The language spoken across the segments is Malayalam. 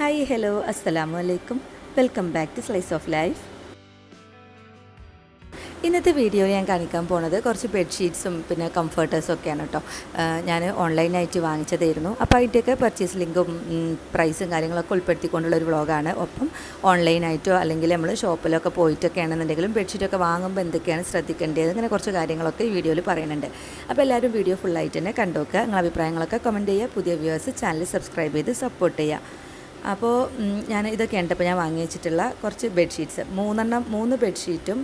ഹായ് ഹലോ അസ്സലാമു അലൈക്കും. Welcome back to slice of life. ഇന്നത്തെ വീഡിയോയിൽ ഞാൻ കാണിക്കാൻ പോണത് കുറച്ച് ബെഡ്ഷീറ്റ്സും പിന്നെ കംഫർട്ടേഴ്സും ഒക്കെയാണ് കേട്ടോ. ഞാൻ ഓൺലൈനായിട്ട് വാങ്ങിച്ചതായിരുന്നു. അപ്പോൾ അതിൻ്റെയൊക്കെ പർച്ചേസ് ലിങ്കും പ്രൈസും കാര്യങ്ങളൊക്കെ ഉൾപ്പെടുത്തിക്കൊണ്ടുള്ള ഒരു വ്ളോഗാണ്. ഒപ്പം ഓൺലൈനായിട്ടോ അല്ലെങ്കിൽ നമ്മൾ ഷോപ്പിലൊക്കെ പോയിട്ടൊക്കെ ആണെന്നുണ്ടെങ്കിലും ബെഡ്ഷീറ്റൊക്കെ വാങ്ങുമ്പോൾ എന്തൊക്കെയാണ് ശ്രദ്ധിക്കേണ്ടത്, ഇങ്ങനെ കുറച്ച് കാര്യങ്ങളൊക്കെ ഈ വീഡിയോയിൽ പറയുന്നുണ്ട്. അപ്പോൾ എല്ലാവരും വീഡിയോ ഫുള്ളായിട്ട് തന്നെ കണ്ടുനോക്കുക. നിങ്ങളുടെ അഭിപ്രായങ്ങളൊക്കെ കമൻറ്റ് ചെയ്യുക. പുതിയ വ്യൂവേഴ്സ് ചാനൽ സബ്സ്ക്രൈബ് ചെയ്ത് സപ്പോർട്ട് ചെയ്യുക. അപ്പോൾ ഞാൻ ഇതൊക്കെയാണ് ഇപ്പോൾ ഞാൻ വാങ്ങി വെച്ചിട്ടുള്ള കുറച്ച് ബെഡ്ഷീറ്റ്സ്. 3 ബെഡ്ഷീറ്റും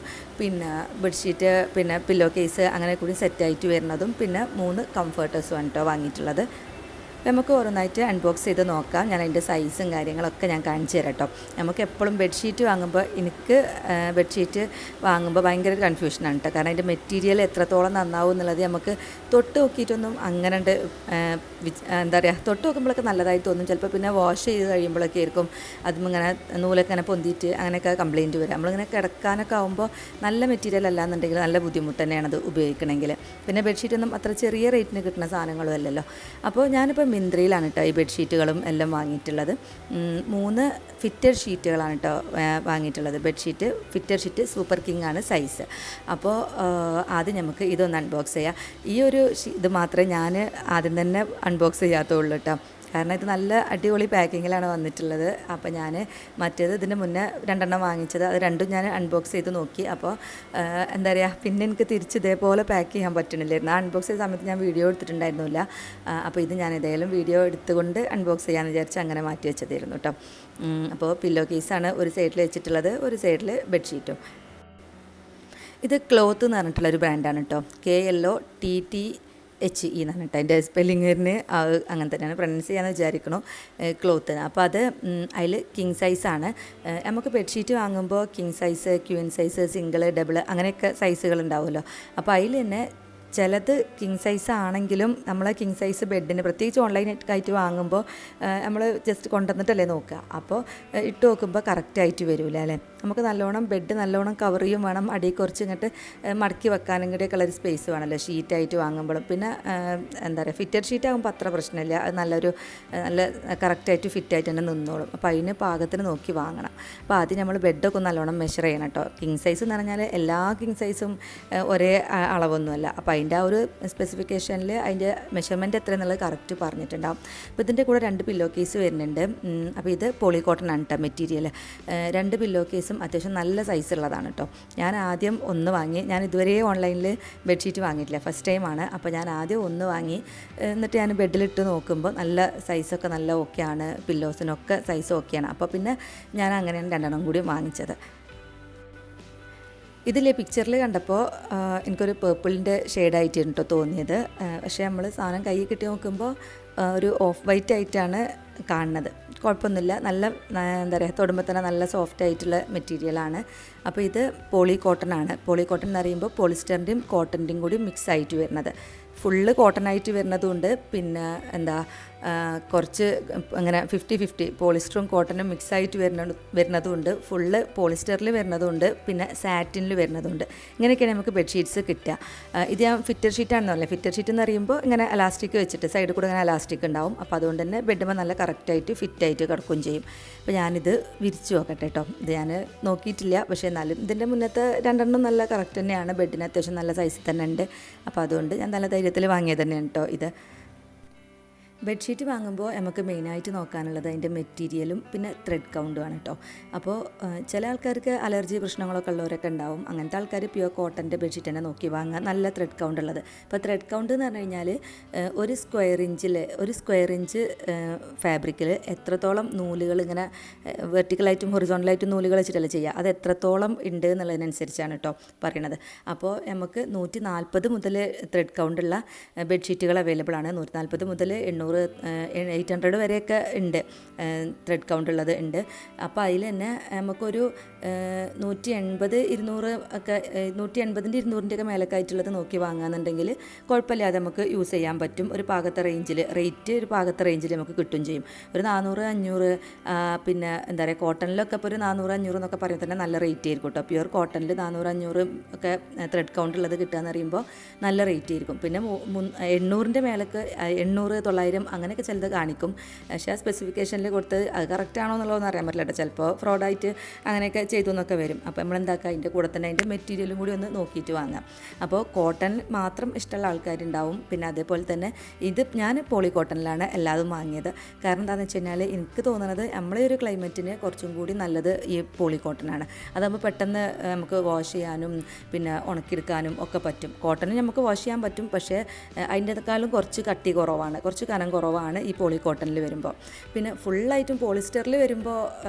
പിന്നെ പില്ലോ കേസ് അങ്ങനെ കൂടി സെറ്റായിട്ട് വരുന്നതും പിന്നെ 3 കംഫർട്ടേഴ്സും കേട്ടോ വാങ്ങിയിട്ടുള്ളത്. നമുക്ക് ഓരോന്നായിട്ട് അൺബോക്സ് ചെയ്ത് നോക്കാം. ഞാൻ അതിൻ്റെ സൈസും കാര്യങ്ങളൊക്കെ ഞാൻ കാണിച്ചു തരാം കേട്ടോ. നമുക്ക് എപ്പോഴും ബെഡ്ഷീറ്റ് വാങ്ങുമ്പോൾ എനിക്ക് ബെഡ്ഷീറ്റ് വാങ്ങുമ്പോൾ ഭയങ്കര കൺഫ്യൂഷനാണ് കേട്ടോ. കാരണം അതിൻ്റെ മെറ്റീരിയൽ എത്രത്തോളം നന്നാവും എന്നുള്ളത് നമുക്ക് തൊട്ട് നോക്കിയിട്ടൊന്നും അങ്ങനെ എന്താ പറയുക, തൊട്ട് നോക്കുമ്പോഴൊക്കെ നല്ലതായി തോന്നും. ചിലപ്പോൾ പിന്നെ വാഷ് ചെയ്ത് കഴിയുമ്പോഴൊക്കെ ആയിരിക്കും അതും ഇങ്ങനെ നൂലൊക്കെ ഇങ്ങനെ പൊന്തിയിട്ട് അങ്ങനെയൊക്കെ കംപ്ലയിൻറ്റ് വരും. നമ്മളിങ്ങനെ കിടക്കാനൊക്കെ ആകുമ്പോൾ നല്ല മെറ്റീരിയൽ അല്ലാന്നുണ്ടെങ്കിൽ നല്ല ബുദ്ധിമുട്ട് തന്നെയാണ് അത് ഉപയോഗിക്കണമെങ്കിൽ. പിന്നെ ബെഡ്ഷീറ്റൊന്നും അത്ര ചെറിയ റേറ്റിന് കിട്ടുന്ന സാധനങ്ങളും അല്ലല്ലോ. അപ്പോൾ ഞാനിപ്പോൾ മിന്ത്രയിലാണ് കേട്ടോ ഈ ബെഡ്ഷീറ്റുകളും എല്ലാം വാങ്ങിയിട്ടുള്ളത്. 3 ഫിറ്റഡ് ഷീറ്റുകളാണ് കേട്ടോ വാങ്ങിയിട്ടുള്ളത്. Bedsheet fitted sheet super king ആണ് സൈസ്. അപ്പോൾ ആദ്യം നമുക്ക് ഇതൊന്ന് അൺബോക്സ് ചെയ്യാം. ഈ ഒരു ഇത് മാത്രമേ ഞാൻ ആദ്യം തന്നെ അൺബോക്സ് ചെയ്യാത്തുള്ളൂ കേട്ടോ. കാരണം ഇത് നല്ല അടിപൊളി പാക്കിങ്ങിലാണ് വന്നിട്ടുള്ളത്. അപ്പോൾ ഞാൻ മറ്റേത് ഇതിൻ്റെ മുന്നേ 2 വാങ്ങിച്ചത്, അത് രണ്ടും ഞാൻ അൺബോക്സ് ചെയ്ത് നോക്കി. അപ്പോൾ എന്താ പറയുക, പിന്നെ എനിക്ക് തിരിച്ച് ഇതേപോലെ പാക്ക് ചെയ്യാൻ പറ്റണില്ലായിരുന്നു. ആ അൺബോക്സ് ചെയ്ത സമയത്ത് ഞാൻ വീഡിയോ എടുത്തിട്ടുണ്ടായിരുന്നില്ല. അപ്പോൾ ഇത് ഞാൻ ഏതായാലും വീഡിയോ എടുത്തുകൊണ്ട് അൺബോക്സ് ചെയ്യാമെന്ന് വിചാരിച്ച് അങ്ങനെ മാറ്റി വെച്ചതായിരുന്നു കേട്ടോ. അപ്പോൾ പില്ലോ കേസാണ് ഒരു സൈഡിൽ വെച്ചിട്ടുള്ളത്, ഒരു സൈഡിൽ ബെഡ്ഷീറ്റും. ഇത് ക്ലോത്ത് എന്ന് പറഞ്ഞിട്ടുള്ളൊരു ബ്രാൻഡാണ് കേട്ടോ. KLOTTHE എന്നാണ് കേട്ടോ അതിൻ്റെ സ്പെല്ലിങ്ങിന്. അങ്ങനെ തന്നെയാണ് പ്രൊനൗൺസ് ചെയ്യാമെന്ന് വിചാരിക്കണു, ക്ലോത്തിന്. അപ്പോൾ അത് അതിൽ കിങ് സൈസാണ്. നമുക്ക് ബെഡ്ഷീറ്റ് വാങ്ങുമ്പോൾ king size, Queen size, single, double അങ്ങനെയൊക്കെ സൈസുകൾ ഉണ്ടാവുമല്ലോ. അപ്പോൾ അതിൽ തന്നെ ചിലത് കിങ് സൈസ് ആണെങ്കിലും നമ്മൾ കിങ് സൈസ് ബെഡിന് പ്രത്യേകിച്ച് ഓൺലൈനായിട്ട് വാങ്ങുമ്പോൾ നമ്മൾ ജസ്റ്റ് കൊണ്ടുവന്നിട്ടല്ലേ നോക്കുക. അപ്പോൾ ഇട്ട് നോക്കുമ്പോൾ കറക്റ്റായിട്ട് വരില്ല അല്ലേ. നമുക്ക് നല്ലോണം ബെഡ് നല്ലോണം കവർ ചെയ്യും വേണം, അടിയിൽ കുറച്ച് ഇങ്ങോട്ട് മടക്കി വെക്കാനും കൂടിയൊക്കെ ഉള്ളൊരു സ്പേസ് വേണമല്ലോ ഷീറ്റായിട്ട് വാങ്ങുമ്പോഴും. പിന്നെ എന്താ പറയുക, ഫിറ്റഡ് ഷീറ്റ് ആകുമ്പോൾ അത്ര പ്രശ്നമില്ല, അത് നല്ല കറക്റ്റായിട്ട് ഫിറ്റായിട്ട് തന്നെ നിന്നോളും. അപ്പോൾ അതിന് പാകത്തിന് നോക്കി വാങ്ങണം. അപ്പോൾ ആദ്യം നമ്മൾ ബെഡൊക്കെ നല്ലോണം മെഷർ ചെയ്യണം കേട്ടോ. കിങ് സൈസ് എന്ന് പറഞ്ഞാൽ എല്ലാ കിങ് സൈസും ഒരേ അളവൊന്നുമല്ല. അപ്പോൾ അതിൻ്റെ ആ ഒരു സ്പെസിഫിക്കേഷനിൽ അതിൻ്റെ മെഷർമെൻറ്റ് എത്ര എന്നുള്ളത് കറക്റ്റ് പറഞ്ഞിട്ടുണ്ടാകും. അപ്പോൾ ഇതിൻ്റെ കൂടെ 2 പില്ലോ കേസ് വരുന്നുണ്ട്. അപ്പോൾ ഇത് പോളി കോട്ടൺ ആണ് കേട്ടോ മെറ്റീരിയൽ. 2 പില്ലോ കേസും അത്യാവശ്യം നല്ല സൈസുള്ളതാണ് കേട്ടോ. ഞാൻ ആദ്യം 1 വാങ്ങി. ഞാൻ ഇതുവരെ ഓൺലൈനിൽ ബെഡ്ഷീറ്റ് വാങ്ങിയിട്ടില്ല, ഫസ്റ്റ് ടൈമാണ്. അപ്പോൾ ഞാൻ ആദ്യം 1 വാങ്ങി. എന്നിട്ട് ഞാൻ ബെഡിലിട്ട് നോക്കുമ്പോൾ നല്ല സൈസൊക്കെ നല്ല ഓക്കെയാണ്, പില്ലോസിനൊക്കെ സൈസ് ഓക്കെയാണ്. അപ്പോൾ പിന്നെ ഞാൻ അങ്ങനെയാണ് 2 കൂടി വാങ്ങിച്ചത്. ഇതിലെ പിക്ചറിൽ കണ്ടപ്പോൾ എനിക്കൊരു പേർപ്പിളിൻ്റെ ഷെയ്ഡായിട്ടാണ് കേട്ടോ തോന്നിയത്. പക്ഷേ നമ്മൾ സാധനം കയ്യിൽ കിട്ടി നോക്കുമ്പോൾ ഒരു ഓഫ് വൈറ്റ് ആയിട്ടാണ് കാണുന്നത്. കുഴപ്പമൊന്നുമില്ല, നല്ല എന്താ പറയുക, തൊടുമ്പോൾ തന്നെ നല്ല സോഫ്റ്റ് ആയിട്ടുള്ള മെറ്റീരിയലാണ്. അപ്പോൾ ഇത് പോളി കോട്ടൺ ആണ്. പോളി കോട്ടൺ എന്ന് പറയുമ്പോൾ പോളിസ്റ്ററിൻ്റെയും കോട്ടൻ്റെയും കൂടി മിക്സ് ആയിട്ട് വരുന്നത്. ഫുള്ള് കോട്ടൺ ആയിട്ട് വരുന്നതുകൊണ്ട് പിന്നെ എന്താ കുറച്ച് അങ്ങനെ 50-50 പോളിസ്റ്ററും കോട്ടനും മിക്സായിട്ട് വരുന്നതുകൊണ്ട്, ഫുള്ള് പോളിസ്റ്ററിൽ വരുന്നതുകൊണ്ട്, പിന്നെ സാറ്റിനിൽ വരുന്നതുകൊണ്ട്, ഇങ്ങനെയൊക്കെയാണ് നമുക്ക് ബെഡ്ഷീറ്റ്സ് കിട്ടുക. ഇത് ഞാൻ ഫിറ്റഡ് ഷീറ്റാണെന്ന് പറഞ്ഞത്. ഫിറ്റഡ് ഷീറ്റ് എന്ന് പറയുമ്പോൾ ഇങ്ങനെ അലാസ്റ്റിക് വെച്ചിട്ട് സൈഡിൽ കൂടെ ഇങ്ങനെ അലാസ്റ്റിക് ഉണ്ടാവും. അപ്പോൾ അതുകൊണ്ട് തന്നെ ബെഡുമ്പോൾ നല്ല കറക്റ്റായിട്ട് ഫിറ്റായിട്ട് കിടക്കുകയും ചെയ്യും. അപ്പോൾ ഞാനിത് വിരിച്ച് നോക്കട്ടെ കേട്ടോ. ഇത് ഞാൻ നോക്കിയിട്ടില്ല, പക്ഷേ എന്നാലും ഇതിൻ്റെ മുന്നത്തെ 2 നല്ല കറക്റ്റ് തന്നെയാണ്. ബെഡിന് അത്യാവശ്യം നല്ല സൈസിൽ തന്നെ ഉണ്ട്. അപ്പോൾ അതുകൊണ്ട് ഞാൻ നല്ല ധൈര്യത്തിൽ വാങ്ങിയത് തന്നെയാണ് കേട്ടോ ഇത്. ബെഡ്ഷീറ്റ് വാങ്ങുമ്പോൾ നമുക്ക് മെയിനായിട്ട് നോക്കാനുള്ളത് അതിൻ്റെ മെറ്റീരിയലും പിന്നെ ത്രെഡ് കൗണ്ടുമാണ് കേട്ടോ. അപ്പോൾ ചില ആൾക്കാർക്ക് അലർജി പ്രശ്നങ്ങളൊക്കെ ഉള്ളവരൊക്കെ ഉണ്ടാവും. അങ്ങനത്തെ ആൾക്കാർ പ്യുവർ കോട്ടൻ്റെ ബെഡ്ഷീറ്റ് തന്നെ നോക്കി വാങ്ങുക, നല്ല ത്രെഡ് കൗണ്ട് ഉള്ളത്. അപ്പോൾ ത്രെഡ് കൗണ്ട് എന്ന് പറഞ്ഞു കഴിഞ്ഞാൽ ഒരു സ്ക്വയർ ഇഞ്ച് ഫാബ്രിക്കിൽ എത്രത്തോളം നൂലുകൾ ഇങ്ങനെ വെർട്ടിക്കലായിട്ടും ഹൊറിസോണ്ടലായിട്ടും നൂലുകൾ വെച്ചിട്ടല്ല ചെയ്യുക, അത് എത്രത്തോളം ഉണ്ട് എന്നുള്ളതിനനുസരിച്ചാണ് കേട്ടോ പറയണത്. അപ്പോൾ നമുക്ക് 140 മുതൽ ത്രെഡ് കൗണ്ടുള്ള ബെഡ്ഷീറ്റുകൾ അവൈലബിൾ ആണ്. 140 മുതൽ 800 വരെയൊക്കെ ഉണ്ട് ത്രെഡ് കൗണ്ട് ഉള്ളത് ഉണ്ട്. അപ്പോൾ അതിൽ തന്നെ നമുക്കൊരു 180, 200 ഒക്കെ 180ൻ്റെ 200ൻ്റെ ഒക്കെ മേലൊക്കെ ആയിട്ടുള്ളത് നോക്കി വാങ്ങുകയെന്നുണ്ടെങ്കിൽ കുഴപ്പമില്ലാതെ നമുക്ക് യൂസ് ചെയ്യാൻ പറ്റും. ഒരു പാകത്തെ റേഞ്ചിൽ ഒരു പാകത്തെ റേഞ്ചിൽ നമുക്ക് കിട്ടുകയും ചെയ്യും. ഒരു 400, 500 പിന്നെ എന്താ പറയുക, കോട്ടണിലൊക്കെ ഇപ്പോൾ ഒരു 400, 500 എന്നൊക്കെ പറയുമ്പോൾ തന്നെ നല്ല റേറ്റ് ആയിരിക്കും കേട്ടോ. പ്യുവർ കോട്ടണിൽ 400, 500 ഒക്കെ ത്രെഡ് കൗണ്ട് ഉള്ളത് കിട്ടുക എന്ന് പറയുമ്പോൾ നല്ല റേറ്റ് ആയിരിക്കും. പിന്നെ 800ൻ്റെ മേലൊക്കെ 800, 900 5000 അങ്ങനെയൊക്കെ ചിലത് കാണിക്കും. പക്ഷേ ആ സ്പെസിഫിക്കേഷനിൽ കൊടുത്ത് അത് കറക്റ്റ് ആണോ എന്നുള്ളതൊന്നും അറിയാൻ പറ്റില്ല കേട്ടോ. ചിലപ്പോൾ ഫ്രോഡായിട്ട് അങ്ങനെയൊക്കെ ചെയ്തു എന്നൊക്കെ വരും. അപ്പോൾ നമ്മളെന്താക്കുക, അതിൻ്റെ കൂടെ തന്നെ അതിൻ്റെ മെറ്റീരിയലും കൂടി ഒന്ന് നോക്കിയിട്ട് വാങ്ങാം. അപ്പോൾ കോട്ടൺ മാത്രം ഇഷ്ടമുള്ള ആൾക്കാരുണ്ടാവും. പിന്നെ അതേപോലെ തന്നെ ഇത് ഞാൻ പോളി കോട്ടണിലാണ് എല്ലാതും വാങ്ങിയത്. കാരണം എന്താണെന്ന് വെച്ച് കഴിഞ്ഞാൽ എനിക്ക് തോന്നുന്നത് നമ്മളെ ഒരു ക്ലൈമറ്റിന് കുറച്ചും കൂടി നല്ലത് ഈ പോളി കോട്ടനാണ്. അതാകുമ്പോൾ പെട്ടെന്ന് നമുക്ക് വാഷ് ചെയ്യാനും പിന്നെ ഉണക്കിയെടുക്കാനും ഒക്കെ പറ്റും. കോട്ടൺ നമുക്ക് വാഷ് ചെയ്യാൻ പറ്റും, പക്ഷേ അതിൻ്റെക്കാളും കുറച്ച് കട്ടി കുറവാണ്, കുറച്ച് കനം കുറവാണ് ഈ പോളി കോട്ടണിൽ വരുമ്പോൾ. പിന്നെ ഫുള്ളായിട്ടും പോളിസ്റ്ററിൽ വരുമ്പോൾ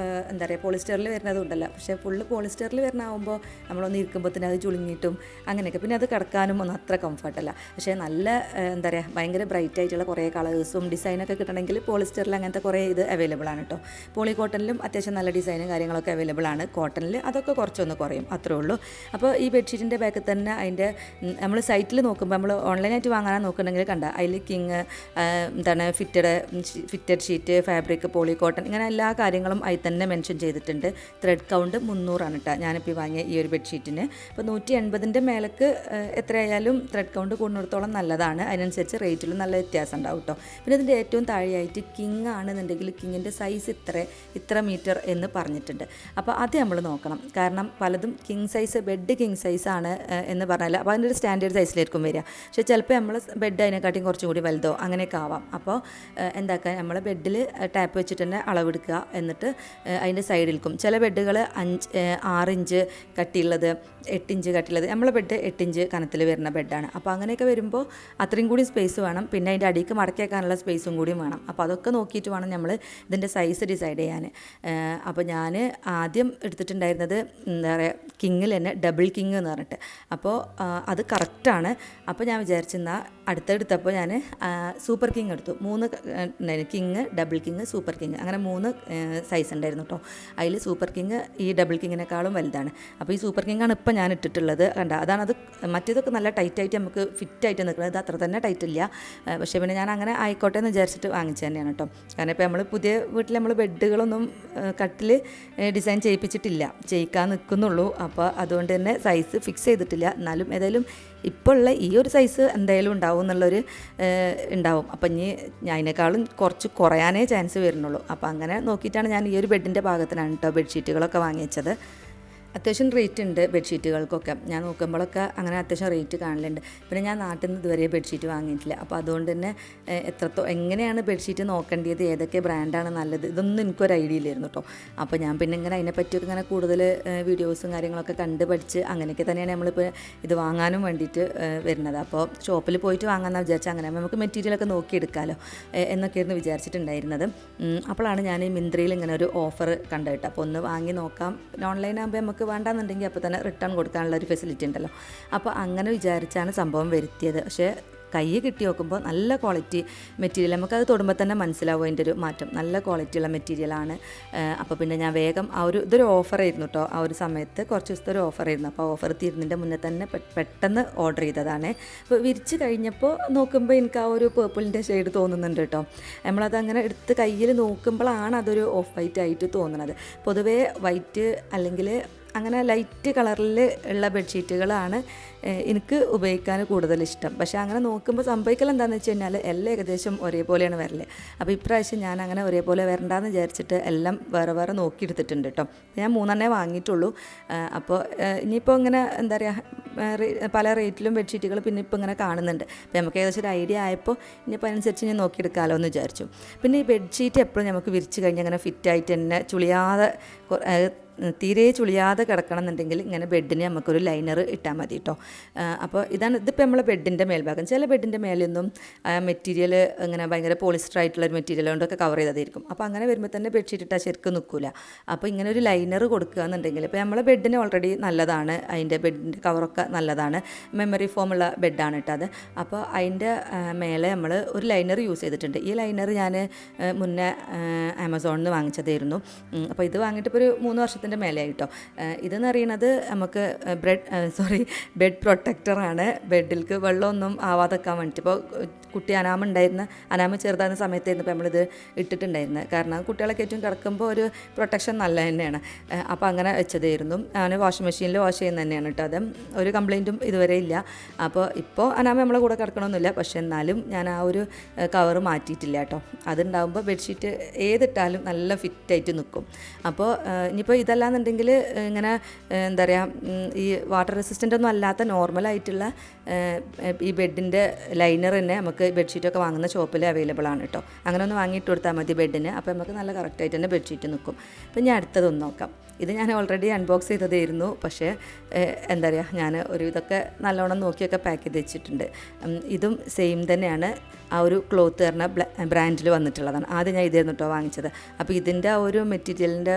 എന്താ പറയുക, പോളിസ്റ്ററിൽ വരുന്നതുണ്ടല്ലോ, പക്ഷേ ഫുള്ള് പോളിസ്റ്ററിൽ വരുന്നതാകുമ്പോൾ നമ്മളൊന്ന് ഇരിക്കുമ്പോഴത്തേന് അത് ചുളുങ്ങിയിട്ടും അങ്ങനെയൊക്കെ, പിന്നെ അത് കിടക്കാനും ഒന്നും അത്ര കംഫർട്ടല്ല. പക്ഷേ നല്ല എന്താ പറയുക, ഭയങ്കര ബ്രൈറ്റ് ആയിട്ടുള്ള കുറേ കളേഴ്സും ഡിസൈനൊക്കെ കിട്ടണമെങ്കിൽ പോളിസ്റ്ററിൽ അങ്ങനത്തെ കുറേ ഇത് അവൈലബിൾ ആണ് കേട്ടോ. പോളി കോട്ടണിലും അത്യാവശ്യം നല്ല ഡിസൈനും കാര്യങ്ങളൊക്കെ അവൈലബിൾ ആണ്. കോട്ടണിൽ അതൊക്കെ കുറച്ചൊന്ന് കുറയും, അത്രേ ഉള്ളൂ. അപ്പോൾ ഈ ബെഡ്ഷീറ്റിൻ്റെ ബാക്കിൽ തന്നെ അതിൻ്റെ നമ്മൾ സൈറ്റിൽ നോക്കുമ്പോൾ, നമ്മൾ ഓൺലൈനായിട്ട് വാങ്ങാൻ നോക്കുന്നുണ്ടെങ്കിൽ കണ്ട അതിൽ കിങ് എന്താണ് fitted sheet, fabric, poly cotton, ഇങ്ങനെ എല്ലാ കാര്യങ്ങളും അതിൽ തന്നെ മെൻഷൻ ചെയ്തിട്ടുണ്ട്. ത്രെഡ് കൗണ്ട് 300 കേട്ടോ ഞാനിപ്പോൾ വാങ്ങിയ ഈ ഒരു ബെഡ്ഷീറ്റിന്. അപ്പോൾ 180ൻ്റെ മേലേക്ക് എത്രയായാലും ത്രെഡ് കൗണ്ട് കൂടുന്നിടത്തോളം നല്ലതാണ്. അതിനനുസരിച്ച് റേറ്റിലും നല്ല വ്യത്യാസം ഉണ്ടാവും കേട്ടോ. പിന്നെ ഇതിൻ്റെ ഏറ്റവും താഴെയായിട്ട് കിങ് ആണെന്നുണ്ടെങ്കിൽ കിങ്ങിൻ്റെ സൈസ് ഇത്ര മീറ്റർ എന്ന് പറഞ്ഞിട്ടുണ്ട്. അപ്പോൾ അത് നമ്മൾ നോക്കണം. കാരണം പലതും കിങ് സൈസ്, ബെഡ് കിങ് സൈസാണ് എന്ന് പറഞ്ഞാൽ അപ്പോൾ അതിൻ്റെ ഒരു സ്റ്റാൻഡേർഡ് സൈസിലായിരിക്കും വരിക. പക്ഷേ ചിലപ്പോൾ നമ്മൾ ബെഡ് അതിനെക്കാട്ടിയും കുറച്ചും കൂടി വലുതോ അങ്ങനെയൊക്കെ ആവാം. അപ്പോൾ എന്താക്കുക, നമ്മൾ ബെഡിൽ ടാപ്പ് വെച്ചിട്ട് തന്നെ അളവെടുക്കുക. എന്നിട്ട് അതിൻ്റെ സൈഡിൽക്കും ചില ബെഡുകൾ 6 ഇഞ്ച് കട്ടിയുള്ളത്, 8 ഇഞ്ച് കട്ടിയുള്ളത്. നമ്മളെ ബെഡ് 8 ഇഞ്ച് കനത്തിൽ വരുന്ന ബെഡാണ്. അപ്പോൾ അങ്ങനെയൊക്കെ വരുമ്പോൾ അത്രയും കൂടി സ്പേസ് വേണം. പിന്നെ അതിൻ്റെ അടിക്ക് മടക്കി വെക്കാനുള്ള സ്പേസും കൂടിയും വേണം. അപ്പോൾ അതൊക്കെ നോക്കിയിട്ട് വേണം നമ്മൾ ഇതിൻ്റെ സൈസ് ഡിസൈഡ് ചെയ്യാൻ. അപ്പോൾ ഞാൻ ആദ്യം എടുത്തിട്ടുണ്ടായിരുന്നത് എന്താ പറയുക, കിങ്ങിൽ തന്നെ ഡബിൾ കിങ് എന്ന് പറഞ്ഞിട്ട്. അപ്പോൾ അത് കറക്റ്റാണ്. അപ്പോൾ ഞാൻ വിചാരിച്ചെന്നാൽ അടുത്തെടുത്തപ്പോൾ ഞാൻ സൂപ്പർ കിങ് എടുത്തു. 3 king, double king, super king, അങ്ങനെ 3 സൈസ് ഉണ്ടായിരുന്നു കേട്ടോ. അതിൽ സൂപ്പർ കിങ് ഈ ഡബിൾ കിങ്ങിനേക്കാളും വലുതാണ്. അപ്പോൾ ഈ സൂപ്പർ കിങ്ങാണ് ഇപ്പോൾ ഞാൻ ഇട്ടിട്ടുള്ളത്. കണ്ട അതാണത്. മറ്റേതൊക്കെ നല്ല ടൈറ്റായിട്ട് നമുക്ക് ഫിറ്റായിട്ട് നിൽക്കുന്നത്, ഇത് അത്ര തന്നെ ടൈറ്റില്ല. പക്ഷേ പിന്നെ ഞാൻ അങ്ങനെ ആയിക്കോട്ടെ എന്ന് വിചാരിച്ചിട്ട് വാങ്ങിച്ചു തന്നെയാണ് കേട്ടോ. കാരണം ഇപ്പോൾ നമ്മൾ പുതിയ വീട്ടിൽ നമ്മൾ ബെഡുകളൊന്നും കട്ടിൽ ഡിസൈൻ ചെയ്യിക്കാൻ നിൽക്കുന്നുള്ളൂ. അപ്പോൾ അതുകൊണ്ട് തന്നെ സൈസ് ഫിക്സ് ചെയ്തിട്ടില്ല. എന്നാലും ഏതായാലും ഇപ്പോൾ ഉള്ള ഈ ഒരു സൈസ് എന്തായാലും ഉണ്ടാവും എന്നുള്ളൊരു ഉണ്ടാവും. അപ്പം ഇനി അതിനേക്കാളും കുറച്ച് കുറയാനേ ചാൻസ് വരുന്നുള്ളൂ. അപ്പോൾ അങ്ങനെ നോക്കിയിട്ടാണ് ഞാൻ ഈ ഒരു ബെഡിൻ്റെ ഭാഗത്തിനാണ് കേട്ടോ ബെഡ്ഷീറ്റുകളൊക്കെ വാങ്ങിച്ചത്. അത്യാവശ്യം റേറ്റ് ഉണ്ട് ബെഡ്ഷീറ്റുകൾക്കൊക്കെ. ഞാൻ നോക്കുമ്പോഴൊക്കെ അങ്ങനെ അത്യാവശ്യം റേറ്റ് കാണലുണ്ട്. പിന്നെ ഞാൻ നാട്ടിൽ നിന്ന് ഇതുവരെ ബെഡ്ഷീറ്റ് വാങ്ങിയിട്ടില്ല. അപ്പോൾ അതുകൊണ്ട് തന്നെ എങ്ങനെയാണ് ബെഡ്ഷീറ്റ് നോക്കേണ്ടത്, ഏതൊക്കെ ബ്രാൻഡാണ് നല്ലത്, ഇതൊന്നും എനിക്കൊരു ഐഡിയ ഇല്ലായിരുന്നു കേട്ടോ. അപ്പോൾ ഞാൻ പിന്നെ ഇങ്ങനെ അതിനെപ്പറ്റിയൊക്കെ ഇങ്ങനെ കൂടുതൽ വീഡിയോസും കാര്യങ്ങളൊക്കെ കണ്ട് പഠിച്ച് അങ്ങനെയൊക്കെ തന്നെയാണ് നമ്മളിപ്പോൾ ഇത് വാങ്ങാനും വേണ്ടിയിട്ട് വരുന്നത്. അപ്പോൾ ഷോപ്പിൽ പോയിട്ട് വാങ്ങാമെന്ന് വിചാരിച്ചാൽ അങ്ങനെ നമുക്ക് മെറ്റീരിയലൊക്കെ നോക്കിയെടുക്കാമല്ലോ എന്നൊക്കെയായിരുന്നു വിചാരിച്ചിട്ടുണ്ടായിരുന്നത്. അപ്പോഴാണ് ഞാൻ ഈ മിന്ത്രയിൽ ഇങ്ങനെ ഒരു ഓഫർ കണ്ടിട്ട്, അപ്പോൾ ഒന്ന് വാങ്ങി നോക്കാം. പിന്നെ ഓൺലൈനാകുമ്പോൾ നമുക്ക് വേണ്ടാന്നുണ്ടെങ്കിൽ അപ്പോൾ തന്നെ റിട്ടേൺ കൊടുക്കാനുള്ള ഒരു ഫെസിലിറ്റി ഉണ്ടല്ലോ. അപ്പോൾ അങ്ങനെ വിചാരിച്ചാണ് സംഭവം വരുത്തിയത്. പക്ഷേ കൈ കിട്ടി നോക്കുമ്പോൾ നല്ല ക്വാളിറ്റി മെറ്റീരിയൽ, നമുക്കത് തൊടുമ്പോൾ തന്നെ മനസ്സിലാവും അതിൻ്റെ ഒരു മാറ്റം. നല്ല ക്വാളിറ്റിയുള്ള മെറ്റീരിയലാണ്. അപ്പോൾ പിന്നെ ഞാൻ വേഗം ഇതൊരു ഓഫറായിരുന്നു കേട്ടോ. ആ ഒരു സമയത്ത് കുറച്ച് ദിവസത്തെ ഒരു ഓഫറായിരുന്നു. അപ്പോൾ ഓഫർ തീരുന്നതിൻ്റെ മുന്നേ തന്നെ പെട്ടെന്ന് ഓർഡർ ചെയ്തതാണ്. അപ്പോൾ വിരിച്ച് കഴിഞ്ഞപ്പോൾ നോക്കുമ്പോൾ എനിക്ക് ആ ഒരു പേർപ്പിളിൻ്റെ ഷെയ്ഡ് തോന്നുന്നുണ്ട് കേട്ടോ. നമ്മളത് അങ്ങനെ എടുത്ത് കയ്യിൽ നോക്കുമ്പോഴാണ് അതൊരു ഓഫ് വൈറ്റ് ആയിട്ട് തോന്നുന്നത്. പൊതുവേ വൈറ്റ് അല്ലെങ്കിൽ അങ്ങനെ ലൈറ്റ് കളറിൽ ഉള്ള ബെഡ്ഷീറ്റുകളാണ് എനിക്ക് ഉപയോഗിക്കാൻ കൂടുതൽ ഇഷ്ടം. പക്ഷേ അങ്ങനെ നോക്കുമ്പോൾ സംഭവിക്കൽ എന്താണെന്ന് വെച്ച് കഴിഞ്ഞാൽ എല്ലാം ഏകദേശം ഒരേപോലെയാണ് വരല്. അപ്പോൾ ഇപ്രാവശ്യം ഞാൻ അങ്ങനെ ഒരേപോലെ വരണ്ടെന്ന് വിചാരിച്ചിട്ട് എല്ലാം വേറെ വേറെ നോക്കിയെടുത്തിട്ടുണ്ട് കേട്ടോ. ഞാൻ 3 വാങ്ങിയിട്ടുള്ളൂ. അപ്പോൾ ഇനിയിപ്പോൾ ഇങ്ങനെ എന്താ പറയുക, പല റേറ്റിലും ബെഡ്ഷീറ്റുകൾ പിന്നെ ഇപ്പോൾ ഇങ്ങനെ കാണുന്നുണ്ട്. അപ്പോൾ നമുക്ക് ഏകദേശം ഒരു ഐഡിയ ആയപ്പോൾ ഇനിയിപ്പോൾ അതിനനുസരിച്ച് ഞാൻ നോക്കിയെടുക്കാമല്ലോ എന്ന് വിചാരിച്ചു. പിന്നെ ഈ ബെഡ്ഷീറ്റ് എപ്പോഴും നമുക്ക് വിരിച്ച് കഴിഞ്ഞ് അങ്ങനെ ഫിറ്റായിട്ട് തന്നെ ചുളിയാതെ തീരെ ചുളിയാതെ കിടക്കണം എന്നുണ്ടെങ്കിൽ ഇങ്ങനെ ബെഡിന് നമുക്കൊരു ലൈനർ ഇട്ടാൽ മതി കേട്ടോ. അപ്പോൾ ഇതിപ്പോൾ നമ്മളെ ബെഡിൻ്റെ മേൽഭാഗം. ചില ബെഡിൻ്റെ മേലൊന്നും മെറ്റീരിയൽ ഇങ്ങനെ ഭയങ്കര പോളിസ്റ്റർ ആയിട്ടുള്ളൊരു മെറ്റീരിയൽ കൊണ്ടൊക്കെ കവർ ചെയ്തായിരിക്കും. അപ്പോൾ അങ്ങനെ വരുമ്പോൾ തന്നെ ബെഡ്ഷീറ്റ് ഇട്ടാൽ ശരിക്കും നിൽക്കില്ല. അപ്പോൾ ഇങ്ങനെ ഒരു ലൈനർ കൊടുക്കുക എന്നുണ്ടെങ്കിൽ, ഇപ്പോൾ നമ്മളെ ബെഡിന് ഓൾറെഡി നല്ലതാണ്, അതിൻ്റെ ബെഡിൻ്റെ കവറൊക്കെ നല്ലതാണ്, മെമ്മറി ഫോമുള്ള ബെഡാണ് ഇട്ടത്. അപ്പോൾ അതിൻ്റെ മേലെ നമ്മൾ ഒരു ലൈനർ യൂസ് ചെയ്തിട്ടുണ്ട്. ഈ ലൈനർ ഞാൻ മുന്നേ ആമസോണിൽ നിന്ന് വാങ്ങിച്ചതായിരുന്നു. അപ്പോൾ ഇത് വാങ്ങിയിട്ട് ഇപ്പോൾ ഒരു 3 വർഷത്തെ എല്ലാത്തിൻ്റെ മേലെയായിട്ടോ. ഇതെന്ന് പറയുന്നത് നമുക്ക് ബെഡ് പ്രൊട്ടക്ടറാണ്. ബെഡിൽക്ക് വെള്ളമൊന്നും ആവാതെക്കാൻ വേണ്ടിയിട്ട്. ഇപ്പോൾ കുട്ടി അനാമ ചെറുതാകുന്ന സമയത്തായിരുന്നു ഇപ്പോൾ നമ്മളിത് ഇട്ടിട്ടുണ്ടായിരുന്നത്. കാരണം കുട്ടികളൊക്കെ ഏറ്റവും കിടക്കുമ്പോൾ ഒരു പ്രൊട്ടക്ഷൻ നല്ല തന്നെയാണ്. അപ്പോൾ അങ്ങനെ വെച്ചതായിരുന്നു. ഞാൻ വാഷിംഗ് മെഷീനിൽ വാഷ് ചെയ്യുന്നത് തന്നെയാണ് കേട്ടോ. അത് ഒരു കംപ്ലയിൻറ്റും ഇതുവരെ ഇല്ല. അപ്പോൾ ഇപ്പോൾ അനാമ നമ്മളെ കൂടെ കിടക്കണമെന്നില്ല, പക്ഷേ എന്നാലും ഞാൻ ആ ഒരു കവർ മാറ്റിയിട്ടില്ല കേട്ടോ. അതുണ്ടാകുമ്പോൾ ബെഡ്ഷീറ്റ് ഏതിട്ടാലും നല്ല ഫിറ്റായിട്ട് നിൽക്കും. അപ്പോൾ ഇനിയിപ്പോൾ ഇതല്ലാന്നുണ്ടെങ്കിൽ ഇങ്ങനെ എന്താ പറയുക, ഈ വാട്ടർ റെസിസ്റ്റൻ്റ് ഒന്നും അല്ലാത്ത നോർമലായിട്ടുള്ള ഈ ബെഡിൻ്റെ ലൈനർ തന്നെ നമുക്ക് ബെഡ്ഷീറ്റൊക്കെ വാങ്ങുന്ന ഷോപ്പിൽ അവൈലബിൾ ആണ് കേട്ടോ. അങ്ങനെ ഒന്ന് വാങ്ങിയിട്ട് കൊടുത്താൽ മതി ബെഡിന്. അപ്പോൾ നമുക്ക് നല്ല കറക്റ്റായിട്ട് തന്നെ ബെഡ്ഷീറ്റ് നിൽക്കും. അപ്പോൾ ഞാൻ അടുത്തതൊന്ന് നോക്കാം. ഇത് ഞാൻ ഓൾറെഡി അൺബോക്സ് ചെയ്തതായിരുന്നു, പക്ഷേ എന്താ പറയുക, ഞാൻ ഒരു ഇതൊക്കെ നല്ലോണം നോക്കിയൊക്കെ പാക്ക് ചെയ്ത് വെച്ചിട്ടുണ്ട്. ഇതും സെയിം തന്നെയാണ്. ആ ഒരു ക്ലോത്ത് പറഞ്ഞ ബ്രാൻഡിൽ വന്നിട്ടുള്ളതാണ്. ആദ്യം ഞാൻ ഇതായിരുന്നു കേട്ടോ വാങ്ങിച്ചത്. അപ്പോൾ ഇതിൻ്റെ ആ ഒരു മെറ്റീരിയലിൻ്റെ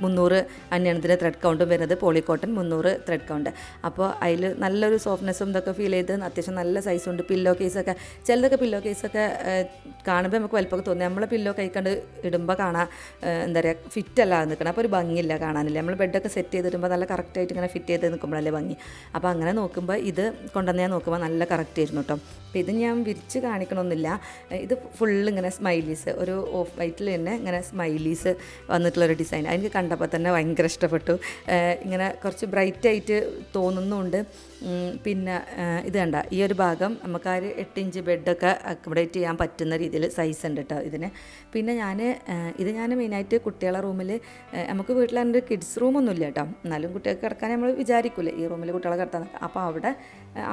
300 അന്യണത്തിൻ്റെ ത്രെഡ് കൗണ്ടും വരുന്നത് പോളിക്കോട്ടൺ 300 ത്രെഡ് കൗണ്ട്. അപ്പോൾ അതിൽ നല്ലൊരു സോഫ്റ്റ്നെസ്സും ഇതൊക്കെ ഫീൽ ചെയ്ത് അത്യാവശ്യം നല്ല സൈസുണ്ട്. പില്ലോ കേസൊക്കെ ചിലതൊക്കെ പില്ലോ കേസൊക്കെ കാണുമ്പോൾ നമുക്ക് വലുപ്പമൊക്കെ തോന്നി. നമ്മളെ പില്ലോ കൈക്കണ്ട് ഇടുമ്പോൾ കാണാൻ എന്താ പറയുക, ഫിറ്റല്ലാതെ നിൽക്കണം. അപ്പോൾ ഒരു ഭംഗിയില്ല, കാണാനില്ല. നമ്മൾ ബെഡൊക്കെ സെറ്റ് ചെയ്തിടുമ്പോൾ നല്ല കറക്റ്റായിട്ട് ഇങ്ങനെ ഫിറ്റ് ചെയ്ത് നിൽക്കുമ്പോഴല്ലേ ഭംഗി. അപ്പോൾ അങ്ങനെ നോക്കുമ്പോൾ ഇത് കൊണ്ടുവന്ന് ഞാൻ നോക്കുമ്പോൾ നല്ല കറക്റ്റ് ആയിരുന്നു കേട്ടോ. അപ്പോൾ ഇത് ഞാൻ വിരിച്ച് കാണിക്കണമെന്നില്ല. ഇത് ഫുള്ള് ഇങ്ങനെ സ്മൈലീസ്, ഒരു ഓഫ് വൈറ്റിൽ തന്നെ ഇങ്ങനെ സ്മൈലീസ് വന്നിട്ടുള്ളൊരു ഡിസൈൻ. എനിക്ക് കണ്ടപ്പോൾ തന്നെ ഭയങ്കര ഇഷ്ടപ്പെട്ടു. ഇങ്ങനെ കുറച്ച് ബ്രൈറ്റായിട്ട് തോന്നുന്നുണ്ട്. പിന്നെ ഇത് കണ്ട ഈ ഒരു ഭാഗം നമുക്ക് ആ ഒരു 8 ഇഞ്ച് ബെഡൊക്കെ അക്കോമഡേറ്റ് ചെയ്യാൻ പറ്റുന്ന രീതിയിൽ സൈസ് ഉണ്ട് കേട്ടോ ഇതിന്. പിന്നെ ഇത് ഞാൻ മെയിനായിട്ട് കുട്ടികളെ റൂമിൽ, നമുക്ക് വീട്ടിൽ അതിൻ്റെ കിഡ്സ് റൂമൊന്നുമില്ല കേട്ടോ, എന്നാലും കുട്ടികൾക്ക് കിടക്കാൻ നമ്മൾ വിചാരിക്കില്ലേ ഈ റൂമിൽ കുട്ടികളെ കിടത്താൻ. അപ്പോൾ അവിടെ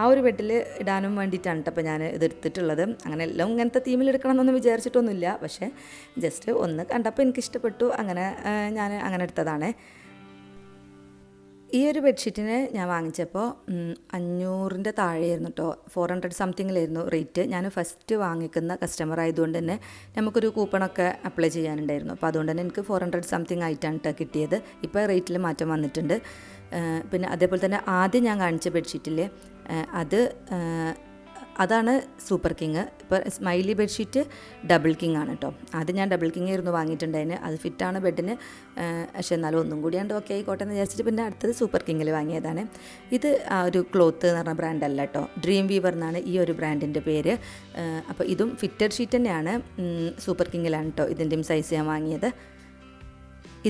ആ ഒരു ബെഡിൽ ഇടാനും വേണ്ടിയിട്ടാണ് കേട്ടോ അപ്പോൾ ഞാൻ ഇത് എടുത്തിട്ടുള്ളത്. അങ്ങനെ എല്ലാം ഇങ്ങനത്തെ തീമിൽ എടുക്കണം എന്നൊന്നും വിചാരിച്ചിട്ടൊന്നുമില്ല, പക്ഷേ ജസ്റ്റ് ഒന്ന് കണ്ടപ്പോൾ എനിക്കിഷ്ടപ്പെട്ടു, അങ്ങനെ ഞാൻ അങ്ങനെ എടുത്തതാണ്. ഈ ഒരു ബെഡ്ഷീറ്റിന് ഞാൻ വാങ്ങിച്ചപ്പോൾ 500 താഴെയായിരുന്നു കേട്ടോ. 400 സംതിങ്ങിലായിരുന്നു റേറ്റ്. ഞാൻ ഫസ്റ്റ് വാങ്ങിക്കുന്ന കസ്റ്റമർ ആയതുകൊണ്ട് തന്നെ നമുക്കൊരു കൂപ്പണൊക്കെ അപ്ലൈ ചെയ്യാനുണ്ടായിരുന്നു. അപ്പോൾ അതുകൊണ്ട് തന്നെ എനിക്ക് 400 സംതിങ് ആയിട്ടാണ് കേട്ടോ കിട്ടിയത്. ഇപ്പോൾ റേറ്റിൽ മാറ്റം വന്നിട്ടുണ്ട്. പിന്നെ അതേപോലെ തന്നെ ആദ്യം ഞാൻ കാണിച്ച ബെഡ്ഷീറ്റിൽ അതാണ് സൂപ്പർ കിങ്. ഇപ്പോൾ സ്മൈലി ബെഡ്ഷീറ്റ് ഡബിൾ കിങ് ആണ് കേട്ടോ. ആദ്യം ഞാൻ ഡബിൾ കിങ് ആയിരുന്നു വാങ്ങിയിട്ടുണ്ടായിരുന്നു. അത് ഫിറ്റാണ് ബെഡിന്, പക്ഷേ എന്നാലും ഒന്നും കൂടിയാണ്ട് ഓക്കെ ആയിക്കോട്ടെ എന്ന് വിചാരിച്ചിട്ട് പിന്നെ അടുത്തത് സൂപ്പർ കിങ്ങിൽ വാങ്ങിയതാണ്. ഇത് ആ ഒരു ക്ലോത്ത് എന്ന് പറഞ്ഞ ബ്രാൻഡല്ല കേട്ടോ, ഡ്രീം വീവർ എന്നാണ് ഈ ഒരു ബ്രാൻഡിൻ്റെ പേര്. അപ്പോൾ ഇതും ഫിറ്റഡ് ഷീറ്റ് തന്നെയാണ്. സൂപ്പർ കിങ്ങിലാണ് കേട്ടോ ഇതിൻ്റെയും സൈസ് ഞാൻ വാങ്ങിയത്.